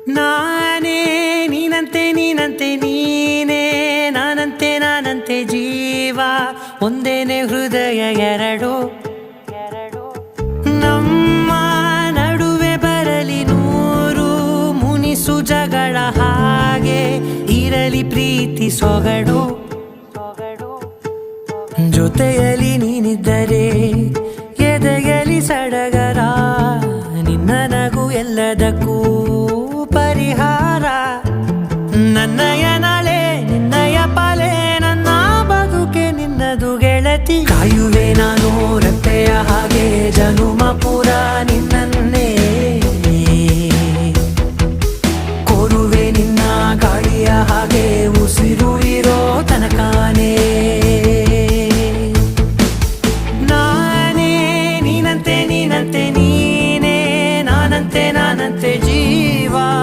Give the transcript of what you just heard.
ನಾನೇ ನೀನಂತೆ ನೀನಂತೆ ನೀನೇ ನಾನಂತೆ ಜೀವ ಒಂದೇನೆ ಹೃದಯ ಎರಡು ನಮ್ಮ ನಡುವೆ ಬರಲಿ ನೂರು ಮುನಿಸು ಜಗಳ ಹಾಗೆ ಇರಲಿ ಪ್ರೀತಿ ಸೊಗಡು ಜೊತೆಯಲ್ಲಿ ನೀನಿದ್ದರೆ ಎದೆಯಲಿ ಸಡಗರ ನಿನ್ನ ನಗು ಎಲ್ಲದಕ್ಕೂ ಪರಿಹಾರ ನನ್ನಯ ನಾಳೆ ನಿನ್ನಯ ಪಾಲೆ ನನ್ನ ಬದುಕೆ ನಿನ್ನದು ಗೆಳತಿ ಕಾಯ